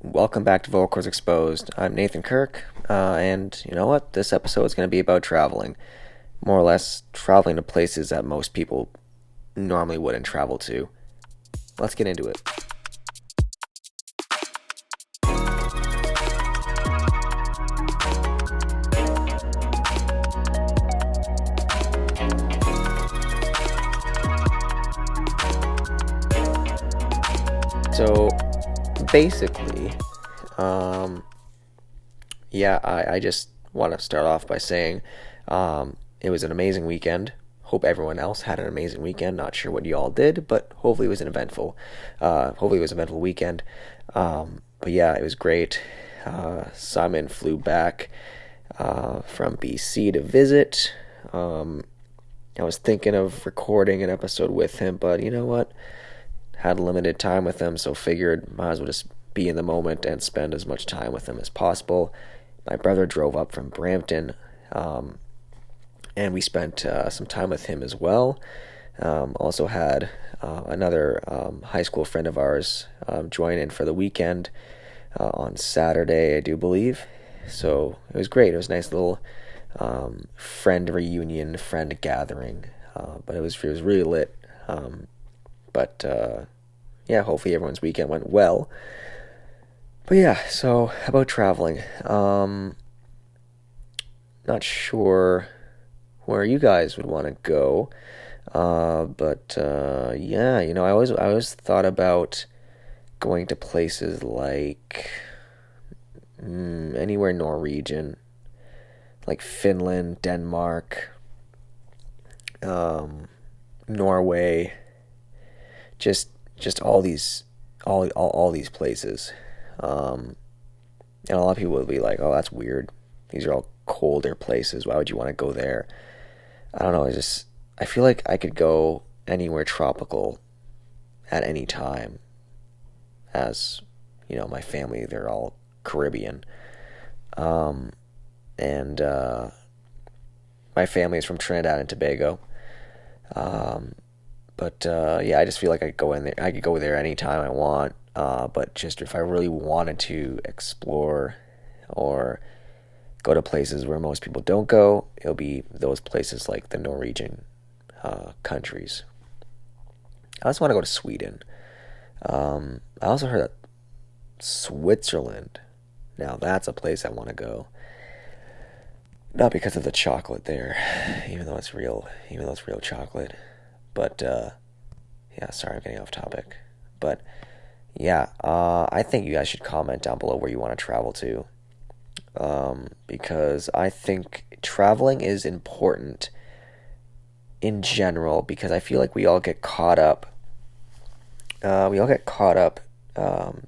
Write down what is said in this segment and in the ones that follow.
Welcome back to Vocal Cords Exposed. I'm Nathan Kirk, and you know what? This episode is going to be about traveling. More or less, traveling to places that most people normally wouldn't travel to. Let's get into it. So, basically, I just want to start off by saying it was an amazing weekend. Hope everyone else had an amazing weekend. Not sure what you all did, but hopefully it was an eventful weekend. But yeah, it was great. Simon flew back from BC to visit. I was thinking of recording an episode with him, but you know what? Had limited time with him, so figured might as well just be in the moment and spend as much time with him as possible. My brother drove up from Brampton, and we spent some time with him as well. Also had another high school friend of ours join in for the weekend on Saturday, I do believe. So it was great. It was a nice little friend reunion, friend gathering, but it was really lit. But yeah, hopefully everyone's weekend went well. But yeah, so about traveling. Not sure where you guys would want to go. But yeah, I always thought about going to places like anywhere Norwegian, like Finland, Denmark, Norway, just all these places. And a lot of people would be like, "Oh, that's weird. These are all colder places. Why would you want to go there?" I don't know. I feel like I could go anywhere tropical at any time. As you know, my family, they're all Caribbean, and my family is from Trinidad and Tobago. But yeah, I just feel like I could go there anytime I want. But just if I really wanted to explore or go to places where most people don't go, it'll be those places like the Norwegian countries. I also want to go to Sweden. I also heard that Switzerland. Now that's a place I want to go. Not because of the chocolate there, even though it's real chocolate. But yeah, sorry, I'm getting off topic. But yeah, I think you guys should comment down below where you want to travel to. Because I think traveling is important in general, because I feel like we all get caught up.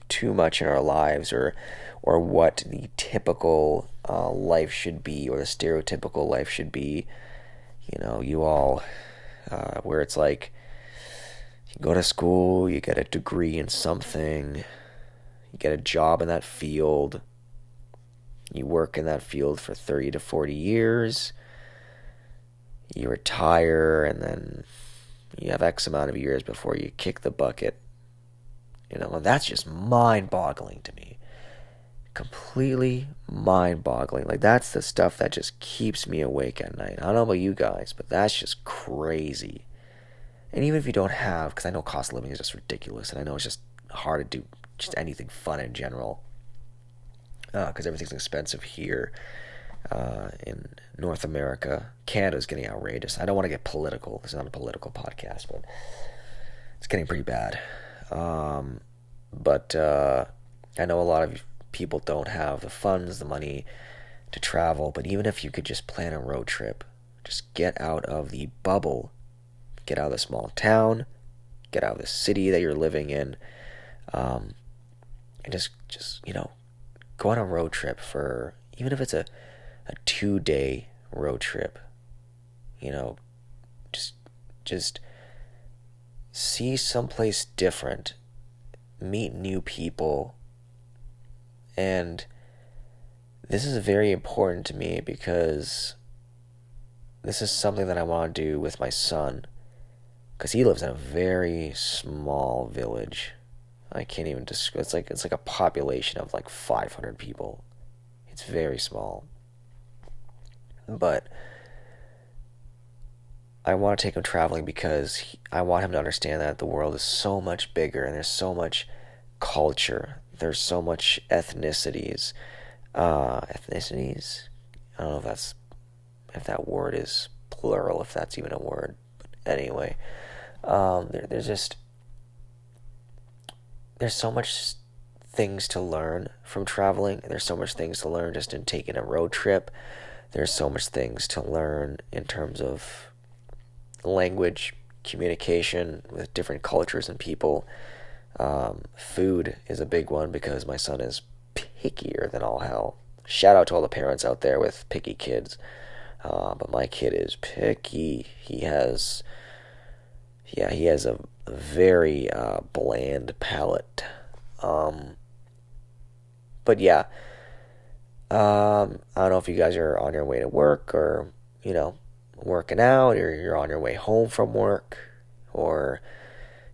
Too much in our lives, or what the typical life should be, or the stereotypical life should be. You all, where it's like, you go to school, you get a degree in something, you get a job in that field, you work in that field for 30 to 40 years, you retire, and then you have X amount of years before you kick the bucket. And that's just mind-boggling to me. Completely mind-boggling. Like, that's the stuff that just keeps me awake at night. I don't know about you guys, but that's just crazy. And even if you don't have, because I know cost of living is just ridiculous, and I know it's just hard to do just anything fun in general, because everything's expensive here in North America. Canada's getting outrageous. I don't want to get political. This is not a political podcast, but it's getting pretty bad. But I know a lot of people don't have the funds, the money to travel, but even if you could just plan a road trip, just get out of the bubble, get out of the small town, get out of the city that you're living in, and just go on a road trip for, even if it's a 2-day road trip, just see someplace different, meet new people. And this is very important to me, because this is something that I want to do with my son, because he lives in a very small village. I can't even describe. It's like a population of like 500 people. It's very small. But I want to take him traveling because I want him to understand that the world is so much bigger and there's so much culture. There's so much ethnicities. Ethnicities? I don't know if that word is plural, if that's even a word. But anyway, there's so much things to learn from traveling. There's so much things to learn just in taking a road trip. There's so much things to learn in terms of language, communication with different cultures and people. Food is a big one because my son is pickier than all hell. Shout out to all the parents out there with picky kids. But my kid is picky. He has a very bland palate. But yeah, I don't know if you guys are on your way to work or, working out, or you're on your way home from work, or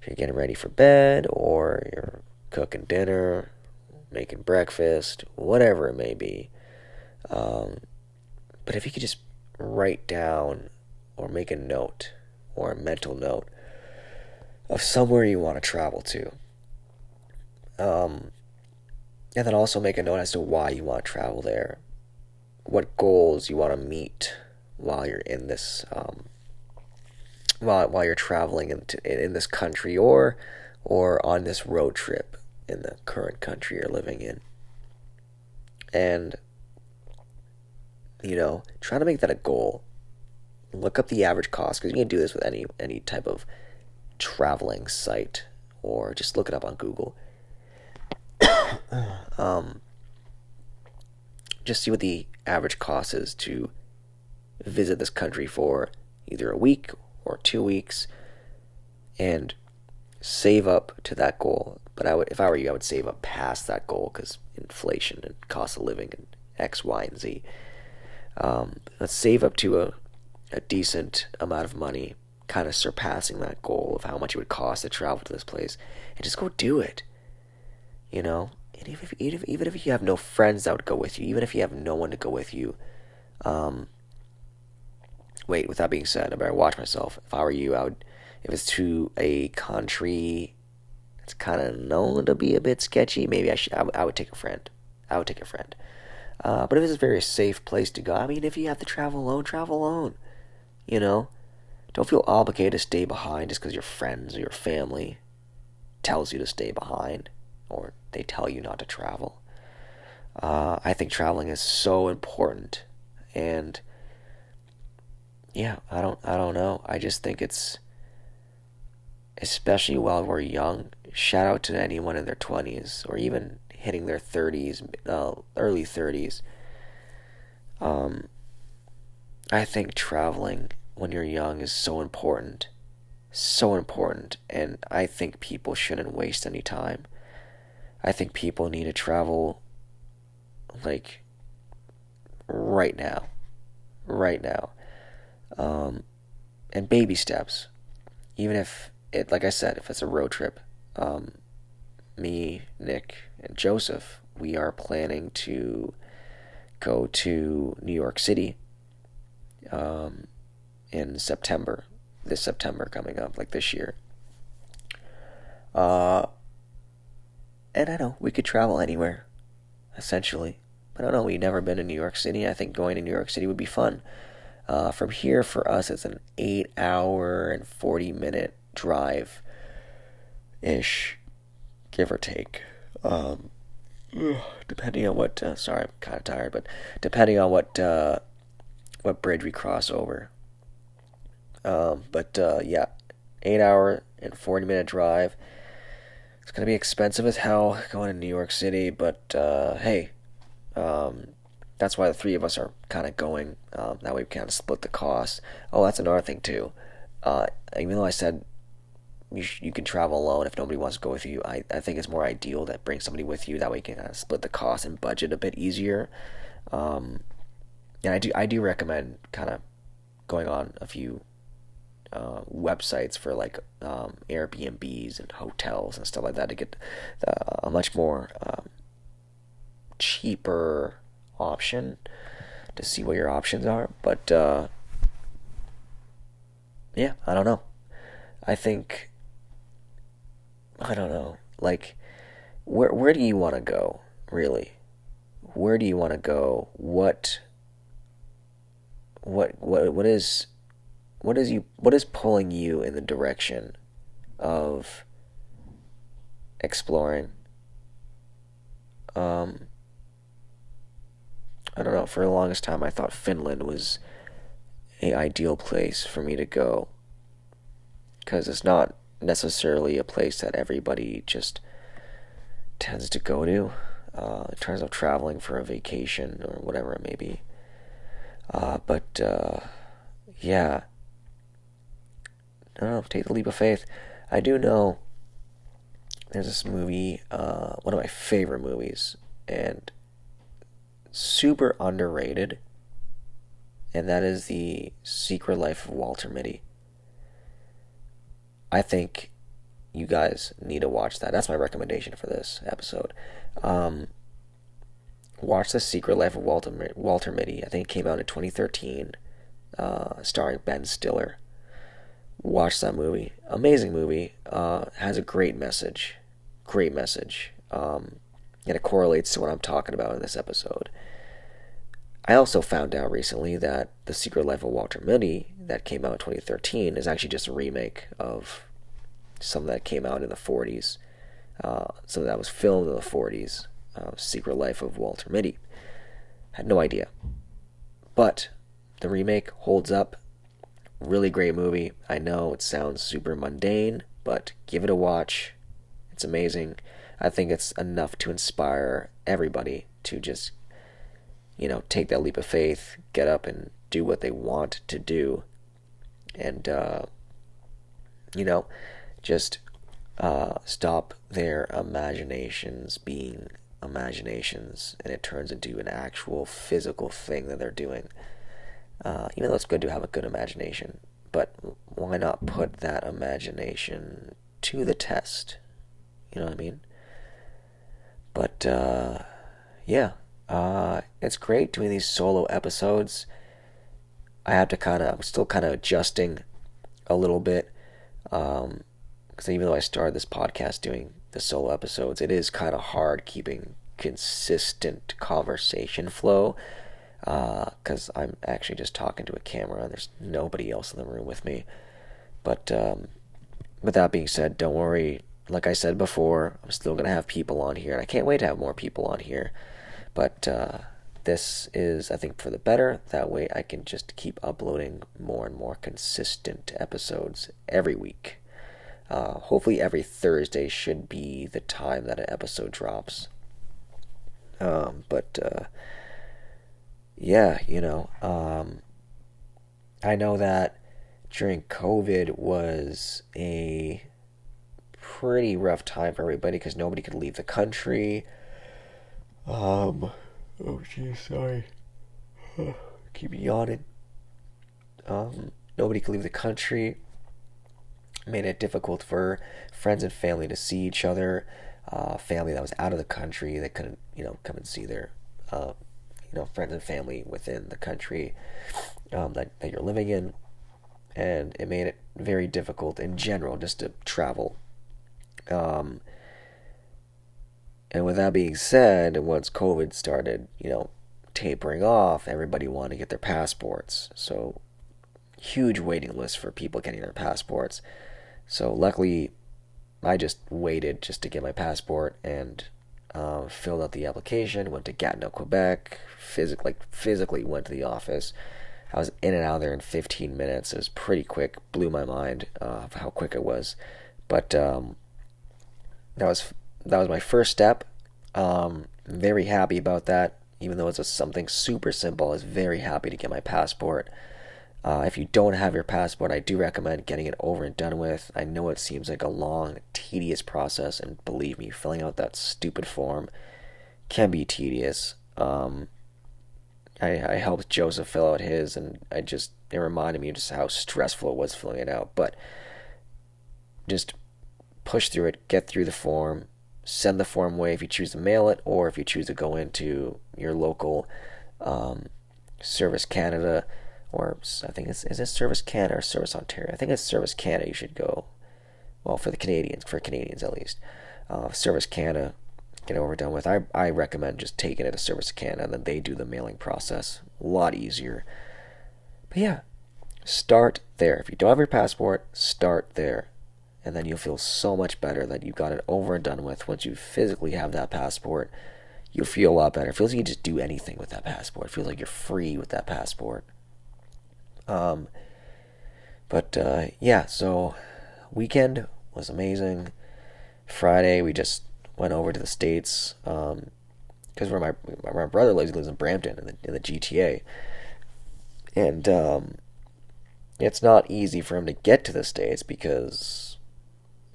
you're getting ready for bed, or you're cooking dinner, making breakfast, whatever it may be. But if you could just write down or make a note or a mental note of somewhere you want to travel to. And then also make a note as to why you want to travel there, what goals you want to meet while you're in this, while you're traveling in this country or on this road trip in the current country you're living in. And try to make that a goal. Look up the average cost, because you can do this with any type of traveling site, or just look it up on Google. Just see what the average cost is to visit this country for either a week or 2 weeks, and save up to that goal. But if I were you, I would save up past that goal, because inflation and cost of living and X, Y, and Z. Let's save up to a decent amount of money, kind of surpassing that goal of how much it would cost to travel to this place, and just go do it. And even if you have no friends that would go with you, even if you have no one to go with you, wait, with that being said, I better watch myself. If I were you, if it's to a country that's kind of known to be a bit sketchy, maybe I would take a friend. I would take a friend. But if it's a very safe place to go, if you have to travel alone, travel alone. Don't feel obligated to stay behind just because your friends or your family tells you to stay behind, or they tell you not to travel. I think traveling is so important, and yeah, I don't know. I just think it's, especially while we're young. Shout out to anyone in their 20s or even hitting their 30s, early 30s. I think traveling when you're young is so important. So important. And I think people shouldn't waste any time. I think people need to travel like right now. Right now. And baby steps. Even if like I said, if it's a road trip, me, Nick, and Joseph, we are planning to go to New York City in September. This September coming up, like this year. And I know we could travel anywhere, essentially. But I don't know, we've never been to New York City. I think going to New York City would be fun. From here, for us, it's an 8-hour and 40-minute drive ish, give or take. Depending on what, sorry, I'm kind of tired, but depending on what bridge we cross over. Yeah, 8-hour and 40-minute drive. It's gonna be expensive as hell going to New York City, but hey, that's why the three of us are kind of going. That way we kind of split the cost. Oh, that's another thing too. Even though I said you can travel alone if nobody wants to go with you, I think it's more ideal that bring somebody with you. That way you can kind of split the cost and budget a bit easier. And I do recommend kind of going on a few websites for like Airbnbs and hotels and stuff like that to get a much more cheaper option to see what your options are. But yeah, I don't know. I think I don't know. Like, where do you want to go, really? Where do you want to go? What is what is pulling you in the direction of exploring? Um, I don't know. For the longest time, I thought Finland was a ideal place for me to go because it's not necessarily a place that everybody just tends to go to in terms of traveling for a vacation or whatever it may be. But yeah, I don't know. Take the leap of faith. I do know there's this movie, one of my favorite movies, and super underrated, and that is The Secret Life of Walter Mitty. I think you guys need to watch that. That's my recommendation for this episode. Um, Watch The Secret Life of Walter Mitty. I think it came out in 2013, starring Ben Stiller. Watch that movie. Amazing movie. Has a great message. Great message. And it correlates to what I'm talking about in this episode. I also found out recently that The Secret Life of Walter Mitty, that came out in 2013, is actually just a remake of something that came out in the 40s. Something that was filmed in the 40s. Secret Life of Walter Mitty. Had no idea. But the remake holds up. Really great movie. I know it sounds super mundane, but give it a watch. It's amazing. I think it's enough to inspire everybody to just, take that leap of faith, get up and do what they want to do, and, just stop their imaginations being imaginations and it turns into an actual physical thing that they're doing. Even though it's good to have a good imagination, but why not put that imagination to the test? You know what I mean? But yeah, it's great doing these solo episodes. I'm still kind of adjusting a little bit, because even though I started this podcast doing the solo episodes, it is kind of hard keeping consistent conversation flow, because I'm actually just talking to a camera and there's nobody else in the room with me. But with that being said, don't worry. Like I said before, I'm still going to have people on here, and I can't wait to have more people on here. But this is, I think, for the better. That way I can just keep uploading more and more consistent episodes every week. Hopefully every Thursday should be the time that an episode drops. But yeah, I know that during COVID was a pretty rough time for everybody because nobody could leave the country. Oh geez, sorry. Keep yawning. Nobody could leave the country. Made it difficult for friends and family to see each other. Family that was out of the country, they couldn't, come and see their, friends and family within the country that you're living in. And it made it very difficult in general just to travel. And with that being said, once COVID started, tapering off, everybody wanted to get their passports. So, huge waiting list for people getting their passports. So, luckily, I just waited just to get my passport and filled out the application, went to Gatineau, Quebec, physically went to the office. I was in and out of there in 15 minutes. It was pretty quick, blew my mind of how quick it was. But that was my first step. Very happy about that. Even though it's something super simple, I was very happy to get my passport. If you don't have your passport, I do recommend getting it over and done with. I know it seems like a long, tedious process, and believe me, filling out that stupid form can be tedious. I helped Joseph fill out his, and it reminded me of just how stressful it was filling it out. But just push through it, get through the form, send the form away if you choose to mail it, or if you choose to go into your local Service Canada, or I think is it Service Canada or Service Ontario? I think it's Service Canada. You should go. Well, for Canadians at least, Service Canada, get it over done with. I recommend just taking it to Service Canada, and then they do the mailing process. A lot easier. But yeah, start there. If you don't have your passport, start there. And then you'll feel so much better that you got it over and done with. Once you physically have that passport, you'll feel a lot better. It feels like you just do anything with that passport. It feels like you're free with that passport. Yeah, so weekend was amazing. Friday, we just went over to the States because where my brother lives, he lives in Brampton in the GTA. And it's not easy for him to get to the States because,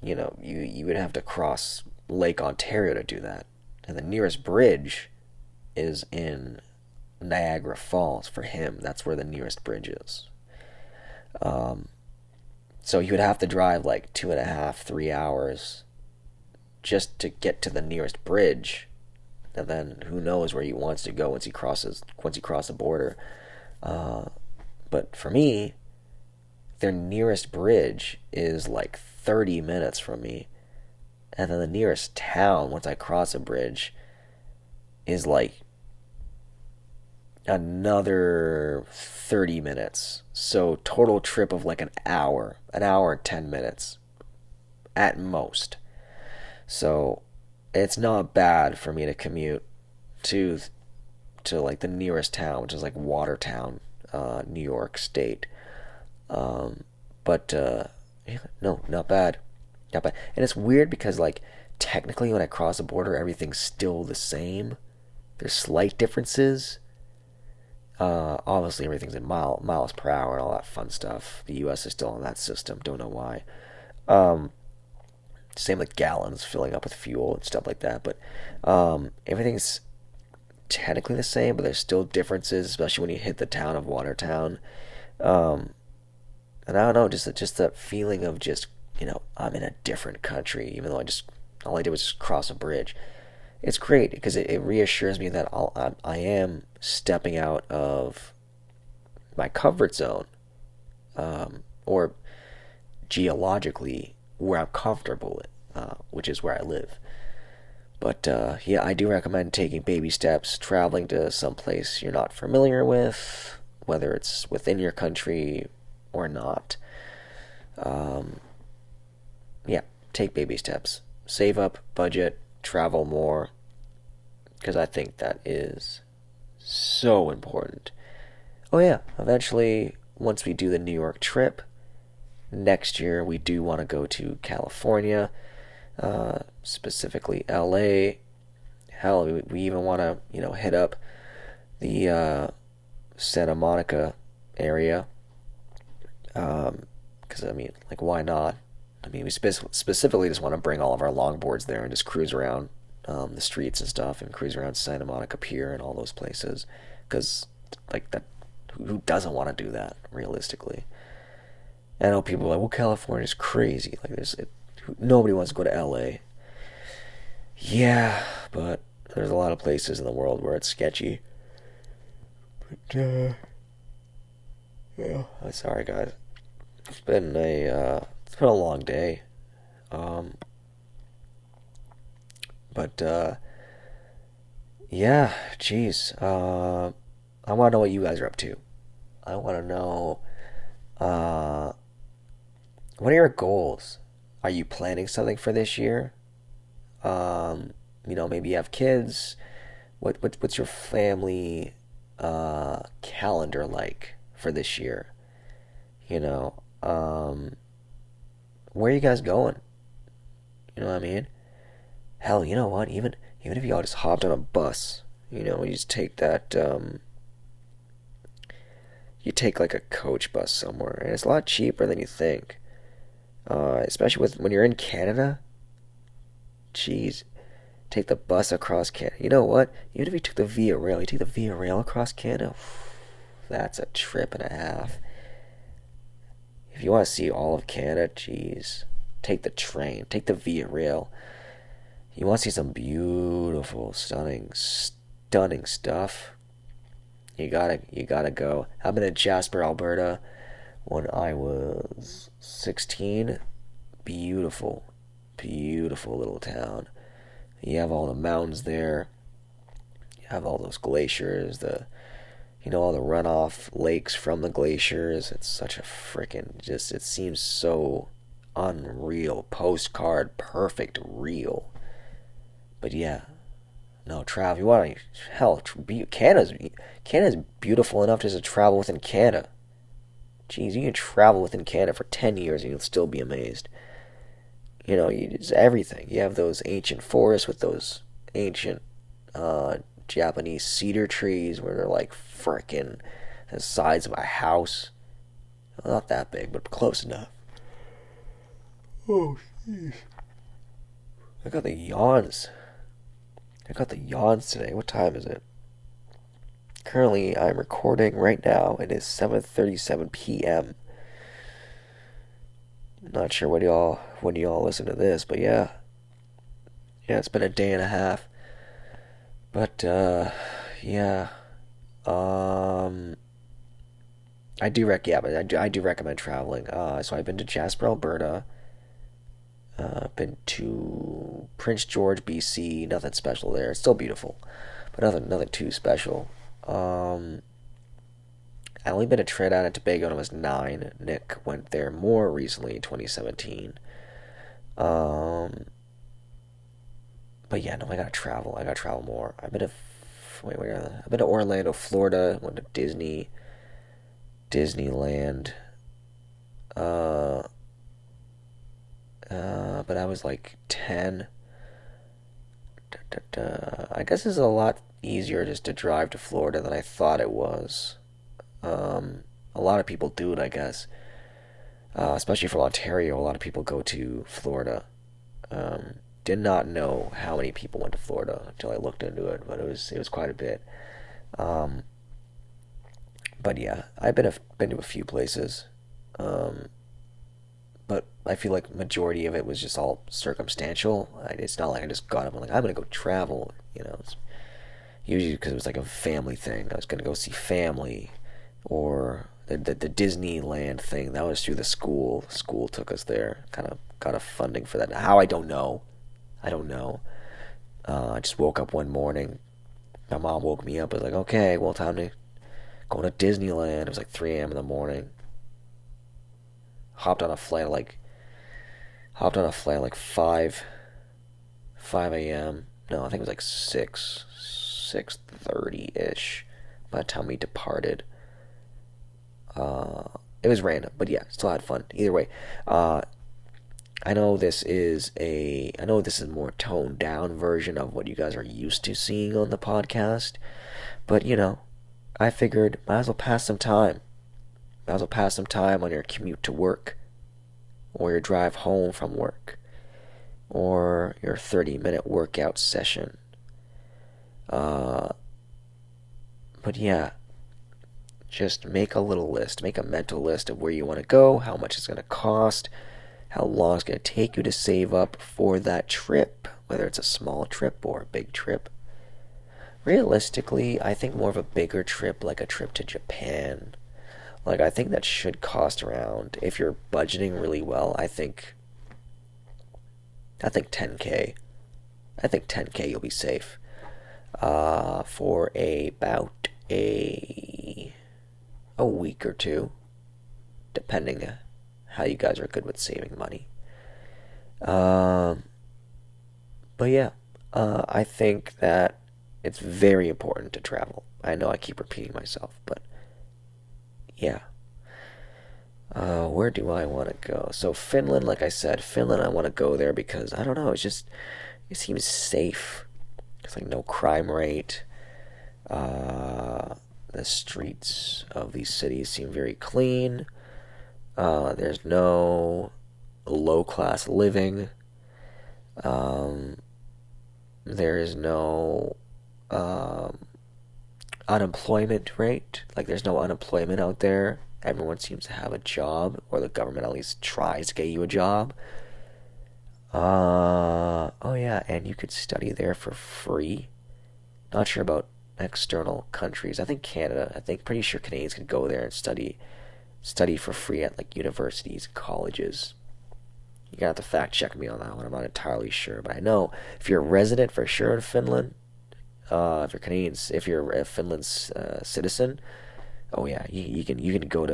you would have to cross Lake Ontario to do that. And the nearest bridge is in Niagara Falls for him. That's where the nearest bridge is. So he would have to drive like 2.5, 3 hours just to get to the nearest bridge. And then who knows where he wants to go once he crosses the border. But for me, their nearest bridge is like 30 minutes from me. And then the nearest town, once I cross a bridge, is like another 30 minutes. So total trip of like an hour and 10 minutes at most. So it's not bad for me to commute to like the nearest town, which is like Watertown, New York State. Yeah, no, not bad. Not bad. And it's weird because like technically when I cross the border everything's still the same. There's slight differences. Obviously everything's in miles per hour and all that fun stuff. The US is still on that system, don't know why. Same with gallons filling up with fuel and stuff like that, but everything's technically the same, but there's still differences, especially when you hit the town of Watertown. And I don't know, just that feeling of just, I'm in a different country, even though all I did was just cross a bridge. It's great because it reassures me that I am stepping out of my comfort zone, or geologically where I'm comfortable, which is where I live. But yeah, I do recommend taking baby steps, traveling to some place you're not familiar with, whether it's within your country or not. Yeah, take baby steps. Save up, budget, travel more, because I think that is so important. Oh yeah, eventually, once we do the New York trip, next year we do want to go to California, specifically LA. Hell, we even want to, hit up the Santa Monica area. Because, like, why not? We specifically just want to bring all of our longboards there and just cruise around the streets and stuff, and cruise around Santa Monica Pier and all those places. Because, like, that, who doesn't want to do that, realistically? I know people are like, well, California's crazy. Like, nobody wants to go to LA. Yeah, but there's a lot of places in the world where it's sketchy. But, yeah, I'm sorry, guys. It's been a long day. Yeah, geez. I want to know what you guys are up to. I want to know, what are your goals? Are you planning something for this year? Maybe you have kids. What's your family calendar like for this year? Where are you guys going? You know what I mean? Hell, you know what? Even if y'all just hopped on a bus, you just take that, you take like a coach bus somewhere, and it's a lot cheaper than you think. Especially when you're in Canada. Jeez, take the bus across Canada. You know what? Even if you took the Via Rail, you take the Via Rail across Canada. That's a trip and a half. If you want to see all of Canada, geez, take the train, take the Via Rail. You want to see some beautiful, stunning stuff. You gotta go. I've been to Jasper, Alberta, when I was 16. Beautiful, beautiful little town. You have all the mountains there. You have all those glaciers, all the runoff lakes from the glaciers. It's such a freaking, just, it seems so unreal. Postcard, perfect, real. But yeah, no, travel. You want to, hell, Canada's beautiful enough just to travel within Canada. Jeez, you can travel within Canada for 10 years and you'll still be amazed. It's everything. You have those ancient forests with those ancient Japanese cedar trees where they're like frickin' the size of a house. Well, not that big, but close enough. Oh, jeez. I got the yawns. Today. What time is it? Currently, I'm recording right now. It is 7:37 p.m. Not sure when y'all listen to this, but yeah, it's been a day and a half. But yeah, I do recommend traveling. So I've been to Jasper, Alberta. Been to Prince George, BC. Nothing special there. It's still beautiful, but nothing too special. I only been to Trinidad and Tobago when I was 9. Nick went there more recently, 2017. But yeah, no, I gotta travel. More. I've been to Orlando, Florida. Went to Disneyland. But I was like 10. I guess it's a lot easier just to drive to Florida than I thought it was. A lot of people do it, I guess. Especially from Ontario, a lot of people go to Florida. Did not know how many people went to Florida until I looked into it, but it was quite a bit. But yeah, I've been to a few places. But I feel like majority of it was just all circumstantial. It's not like I just got up and like I'm gonna go travel. It's usually because it was like a family thing. I was gonna go see family, or the Disneyland thing. That was through the school. The school took us there. Kind of got a funding for that. How, I don't know. I just woke up one morning. My mom woke me up. I was like, okay, well, time to go to Disneyland. It was like 3 a.m. in the morning. Hopped on a flight at like 5 a.m. No, I think it was like 6:30-ish by the time we departed. It was random, but yeah, still had fun. Either way, I know this is a more toned down version of what you guys are used to seeing on the podcast, but I figured might as well pass some time. Might as well pass some time on your commute to work, or your drive home from work, or your 30-minute workout session. But yeah, just make a little list, make a mental list of where you want to go, how much it's going to cost, how long it's going to take you to save up for that trip, whether it's a small trip or a big trip. Realistically, I think more of a bigger trip, like a trip to Japan. Like, I think that should cost around, if you're budgeting really well, I think 10K. I think 10K you'll be safe. For about a week or two, depending how you guys are good with saving money. But yeah, I think that it's very important to travel. I know I keep repeating myself, but yeah. Where do I want to go? So Finland, like I said, I want to go there because, I don't know, it seems safe. There's like no crime rate. The streets of these cities seem very clean. There's no low-class living. There is no unemployment rate. Like, there's no unemployment out there Everyone seems to have a job, or the government at least tries to get you a job. Oh yeah, and you could study there for free. Not sure about external countries. I think Canada. Pretty sure Canadians could go there and study for free at like universities, colleges. You're gonna have to fact check me on that one. I'm not entirely sure, but I know if you're a resident for sure in Finland, if you're Canadians, if you're a Finland's citizen, oh yeah, you can go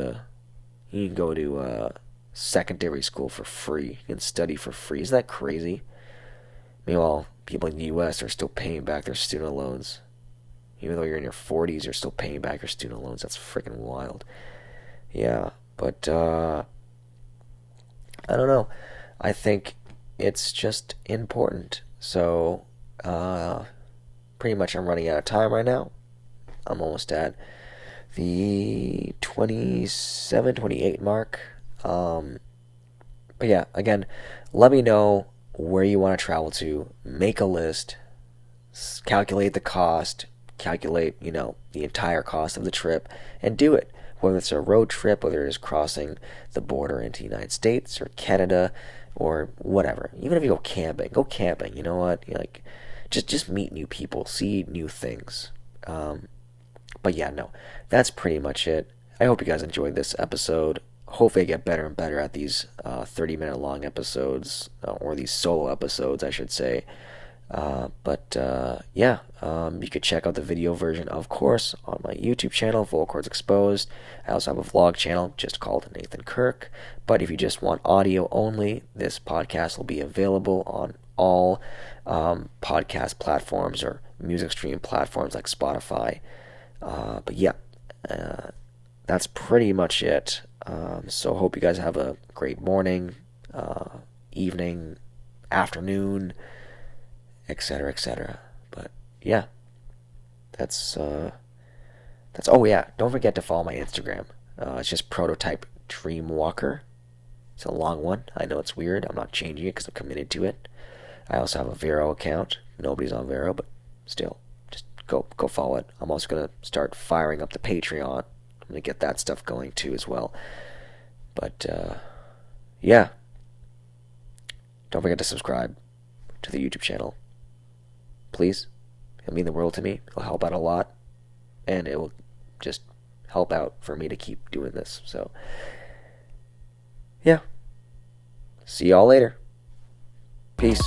to secondary school for free. You can study for free. Isn't that crazy? Meanwhile, people in the U.S. are still paying back their student loans. Even though you're in your 40s, you're still paying back your student loans. That's freaking wild. Yeah, but I don't know. I think it's just important. So, pretty much I'm running out of time right now. I'm almost at the 27, 28 mark. But yeah, again, let me know where you want to travel to. Make a list. Calculate the cost. Calculate, the entire cost of the trip. And do it. Whether it's a road trip, whether it's crossing the border into the United States or Canada or whatever. Even if you go camping. You know what? Just meet new people, see new things. But yeah, no, that's pretty much it. I hope you guys enjoyed this episode. Hopefully I get better and better at these 30-minute long episodes, or these solo episodes, I should say. Yeah, you could check out the video version, of course, on my YouTube channel, Vocal Cords Exposed. I also have a vlog channel just called Nathan Kirk. But if you just want audio only, this podcast will be available on all podcast platforms or music streaming platforms like Spotify. But yeah, that's pretty much it. So hope you guys have a great morning, evening, afternoon, etc., etc. But yeah, that's oh yeah, don't forget to follow my Instagram. It's just Prototype Dreamwalker. It's a long one. I know it's weird. I'm not changing it because I'm committed to it. I also have a Vero account. Nobody's on Vero, but still, just go follow it. I'm also gonna start firing up the Patreon. I'm gonna get that stuff going too as well. But yeah, don't forget to subscribe to the YouTube channel. Please, it'll mean the world to me. It'll help out a lot, and it will just help out for me to keep doing this. So yeah, see y'all later. Peace.